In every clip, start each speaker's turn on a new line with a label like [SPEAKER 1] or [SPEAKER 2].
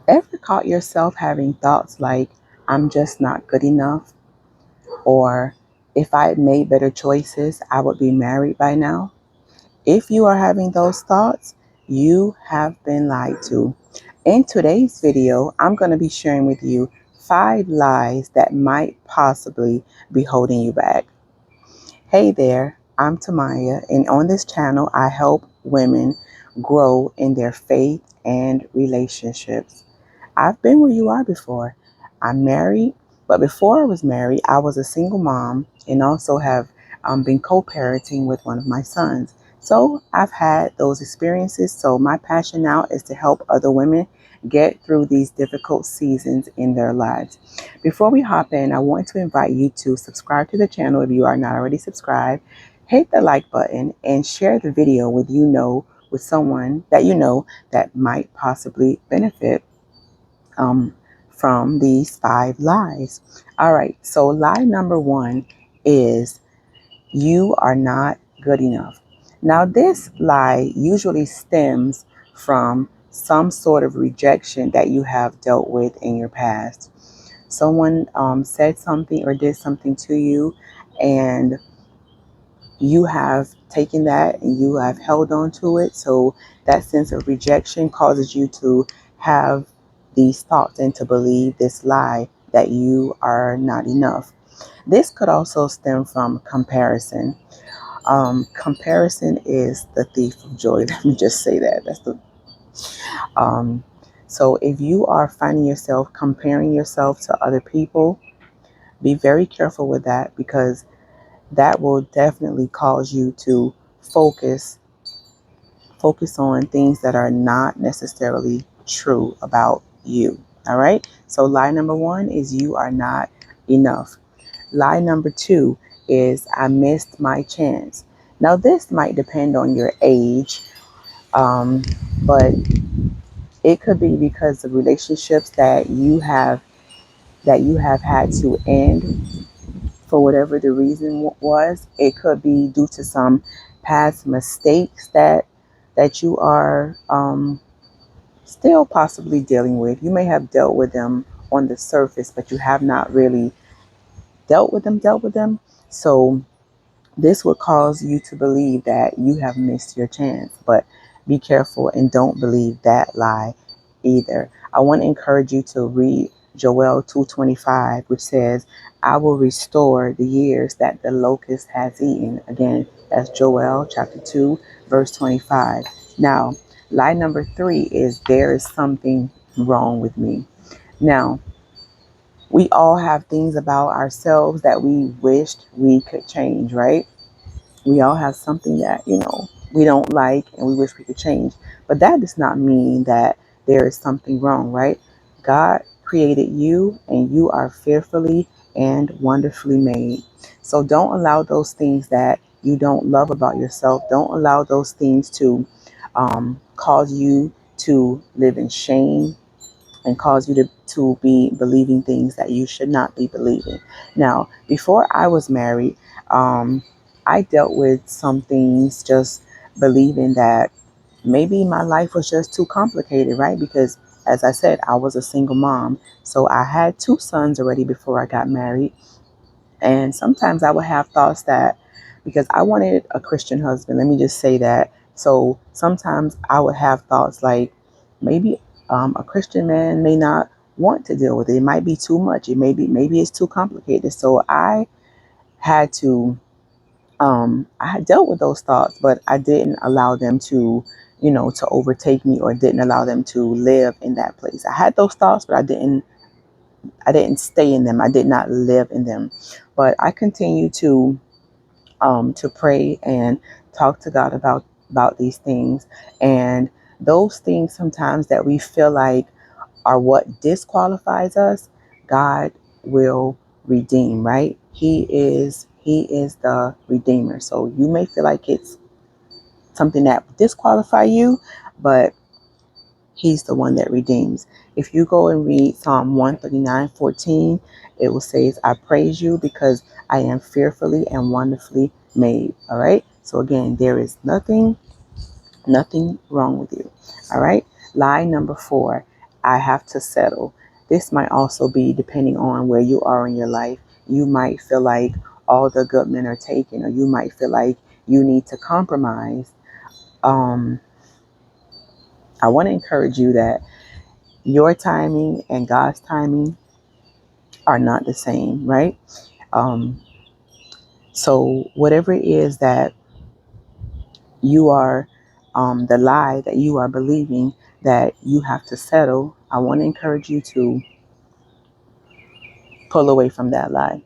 [SPEAKER 1] Ever caught yourself having thoughts like, I'm just not good enough? Or, if I had made better choices, I would be married by now? If you are having those thoughts, you have been lied to. In today's video, I'm going to be sharing with you 5 lies that might possibly be holding you back. Hey there, I'm Tamaya, and on this channel, I help women grow in their faith and relationships. I've been where you are before. I'm married, but before I was married, I was a single mom and also have been co-parenting with one of my sons. So I've had those experiences. So my passion now is to help other women get through these difficult seasons in their lives. Before we hop in, I want to invite you to subscribe to the channel if you are not already subscribed. Hit the like button and share the video with someone that you know that might possibly benefit um, from these 5 lies. All right, so lie number 1 is you are not good enough. Now, this lie usually stems from some sort of rejection that you have dealt with in your past. Someone said something or did something to you, and you have taken that and you have held on to it. So that sense of rejection causes you to have these thoughts and to believe this lie that you are not enough. This could also stem from comparison. Comparison is the thief of joy. Let me just say that. Um, so if you are finding yourself comparing yourself to other people, be very careful with that, because that will definitely cause you to focus on things that are not necessarily true about you. All right. So lie number 1 is you are not enough. Lie number 2 is I missed my chance. Now this might depend on your age, but it could be because of relationships that you have had to end for whatever the reason was. It could be due to some past mistakes that you are still possibly dealing with. You may have dealt with them on the surface, but you have not really dealt with them. So this would cause you to believe that you have missed your chance. But be careful and don't believe that lie either. I want to encourage you to read Joel 2:25, which says, I will restore the years that the locust has eaten. Again, that's Joel chapter 2, verse 25. Now, lie number 3 is there is something wrong with me. Now, we all have things about ourselves that we wished we could change, right? We all have something that, we don't like and we wish we could change. But that does not mean that there is something wrong, right? God created you and you are fearfully and wonderfully made. So don't allow those things that you don't love about yourself, don't allow those things to cause you to live in shame and cause you to be believing things that you should not be believing. Now, before I was married, I dealt with some things just believing that maybe my life was just too complicated, right? Because as I said, I was a single mom. So I had 2 sons already before I got married. And sometimes I would have thoughts that, because I wanted a Christian husband, let me just say that. So sometimes I would have thoughts like maybe a Christian man may not want to deal with it. It might be too much. Maybe it's too complicated. So had to I had dealt with those thoughts, but I didn't allow them to, to overtake me, or didn't allow them to live in that place. I had those thoughts, but I didn't stay in them. I did not live in them. But I continue to pray and talk to God about these things. And those things sometimes that we feel like are what disqualifies us, God will redeem, right? He is the redeemer. So you may feel like it's something that disqualify you, but He's the one that redeems. If you go and read Psalm 139:14, it will say, I praise you because I am fearfully and wonderfully made. All right. So again, there is nothing wrong with you. All right. Lie number 4. I have to settle. This might also be depending on where you are in your life. You might feel like all the good men are taken, or you might feel like you need to compromise. Um, I want to encourage you that your timing and God's timing are not the same, right? Um, so whatever it is that you are, the lie that you are believing that you have to settle, I want to encourage you to pull away from that lie.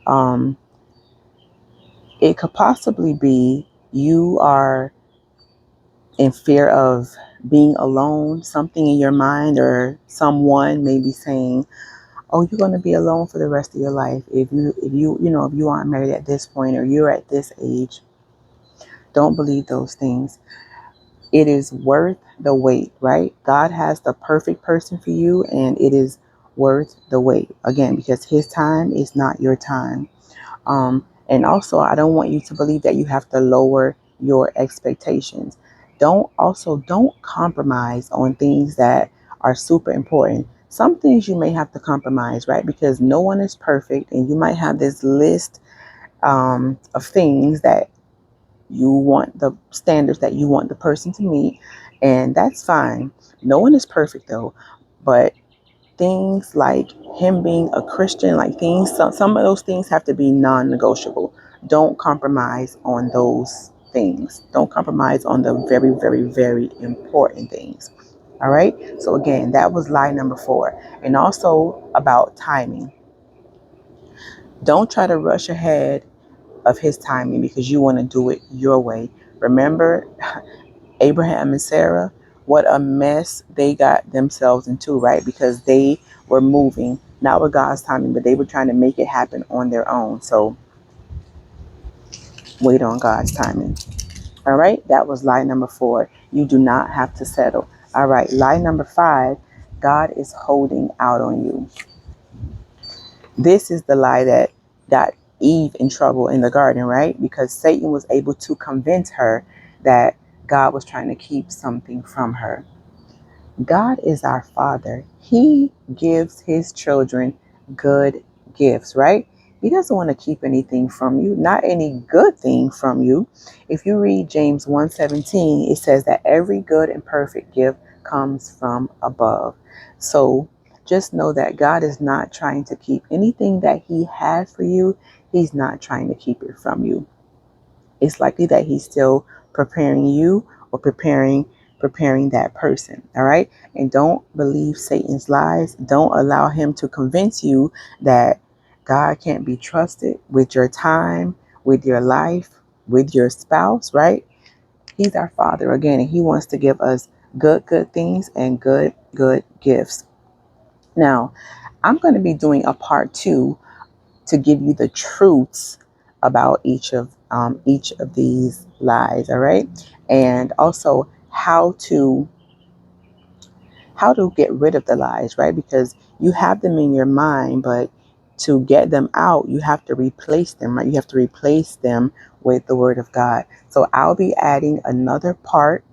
[SPEAKER 1] Um, it could possibly be you are in fear of being alone, something in your mind or someone may be saying, oh, you're going to be alone for the rest of your life if you aren't married at this point or you're at this age. Don't believe those things. It is worth the wait, right? God has the perfect person for you, and it is worth the wait. Again, because his time is not your time. And also, I don't want you to believe that you have to lower your expectations. Don't compromise on things that are super important. Some things you may have to compromise, right? Because no one is perfect, and you might have this list of things that you want, the standards that you want the person to meet, and that's fine. No one is perfect though, but things like him being a Christian, like some of those things have to be non-negotiable. Don't compromise on those things. Don't compromise on the very, very, very important things. All right. So again, that was lie number 4. And also about timing. Don't try to rush ahead of his timing because you want to do it your way. Remember Abraham and Sarah, what a mess they got themselves into, right? Because they were moving, not with God's timing, but they were trying to make it happen on their own. So wait on God's timing. All right. That was lie number 4. You do not have to settle. All right. Lie number 5. God is holding out on you. This is the lie that got Eve in trouble in the garden, right? Because Satan was able to convince her that God was trying to keep something from her. God is our Father. He gives his children good gifts, right? He doesn't want to keep anything from you, not any good thing from you. If you read James 1:17, it says that every good and perfect gift comes from above. So just know that God is not trying to keep anything that he has for you. He's not trying to keep it from you. It's likely that he's still preparing you or preparing that person. All right. And don't believe Satan's lies. Don't allow him to convince you that God can't be trusted with your time, with your life, with your spouse, right? He's our Father again, and he wants to give us good things and good gifts. Now, I'm going to be doing a part 2 to give you the truths about each of these lies, all right? And also how to get rid of the lies, right? Because you have them in your mind, but to get them out, you have to replace them, right? You have to replace them with the word of God. So I'll be adding another part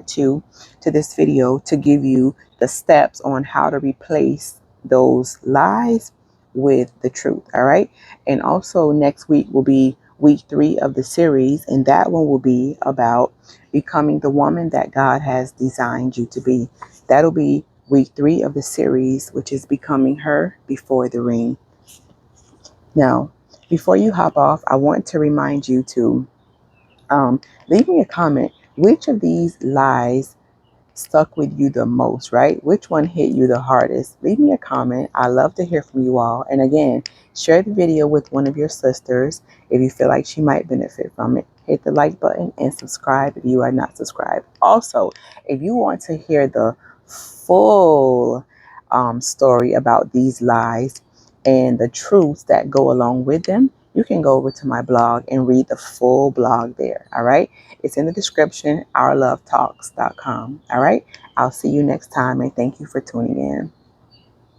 [SPEAKER 1] 2 to this video to give you the steps on how to replace those lies with the truth. All right. And also next week will be week 3 of the series. And that one will be about becoming the woman that God has designed you to be. That'll be week 3 of the series, which is becoming her before the ring. Now, before you hop off, I want to remind you to leave me a comment. Which of these lies stuck with you the most, right? Which one hit you the hardest? Leave me a comment. I love to hear from you all. And again, share the video with one of your sisters if you feel like she might benefit from it. Hit the like button and subscribe if you are not subscribed. Also, if you want to hear the full story about these lies and the truths that go along with them, you can go over to my blog and read the full blog there. All right. It's in the description, ourlovetalks.com. All right. I'll see you next time, and thank you for tuning in.